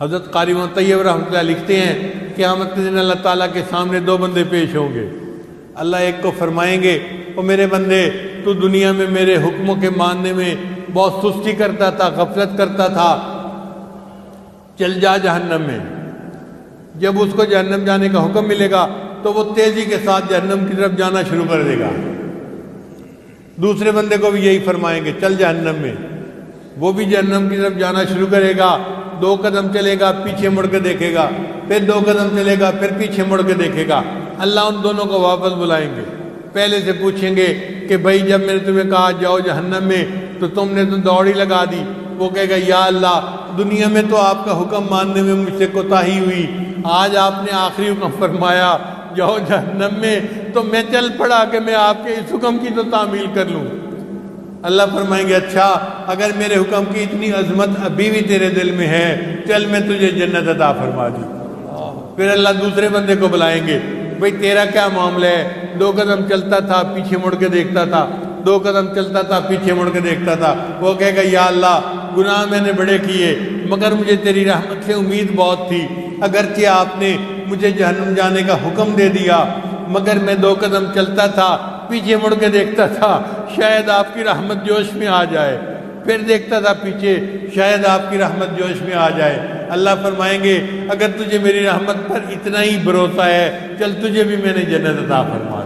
حضرت قاری طیب رحمۃ اللہ لکھتے ہیں قیامت کے دن اللہ تعالیٰ کے سامنے دو بندے پیش ہوں گے۔ اللہ ایک کو فرمائیں گے او میرے بندے تو دنیا میں میرے حکموں کے ماننے میں بہت سستی کرتا تھا، غفلت کرتا تھا، چل جا جہنم میں۔ جب اس کو جہنم جانے کا حکم ملے گا تو وہ تیزی کے ساتھ جہنم کی طرف جانا شروع کر دے گا۔ دوسرے بندے کو بھی یہی فرمائیں گے چل جہنم میں، وہ بھی جہنم کی طرف جانا شروع کرے گا۔ 2 قدم چلے گا، پیچھے مڑ کے دیکھے گا، پھر 2 قدم چلے گا، پھر پیچھے مڑ کے دیکھے گا۔ اللہ ان دونوں کو واپس بلائیں گے، پہلے سے پوچھیں گے کہ بھائی جب میں نے تمہیں کہا جاؤ جہنم میں تو تم نے تو دوڑی لگا دی۔ وہ کہے گا یا اللہ دنیا میں تو آپ کا حکم ماننے میں مجھ سے کوتاہی ہوئی، آج آپ نے آخری حکم فرمایا جاؤ جہنم میں تو میں چل پڑا کہ میں آپ کے اس حکم کی تو تعمیل کر لوں۔ اللہ فرمائیں گے اچھا اگر میرے حکم کی اتنی عظمت ابھی بھی تیرے دل میں ہے چل میں تجھے جنت عطا فرما دی۔ پھر اللہ دوسرے بندے کو بلائیں گے بھئی تیرا کیا معاملہ ہے؟ 2 قدم چلتا تھا پیچھے مڑ کے دیکھتا تھا، 2 قدم چلتا تھا پیچھے مڑ کے دیکھتا تھا۔ وہ کہے گا یا اللہ گناہ میں نے بڑے کیے مگر مجھے تیری رحمت سے امید بہت تھی، اگرچہ آپ نے مجھے جہنم جانے کا حکم دے دیا مگر میں 2 قدم چلتا تھا پیچھے مڑ کے دیکھتا تھا شاید آپ کی رحمت جوش میں آ جائے، پھر دیکھتا تھا پیچھے شاید آپ کی رحمت جوش میں آ جائے۔ اللہ فرمائیں گے اگر تجھے میری رحمت پر اتنا ہی بھروسہ ہے چل تجھے بھی میں نے جنت عطا فرما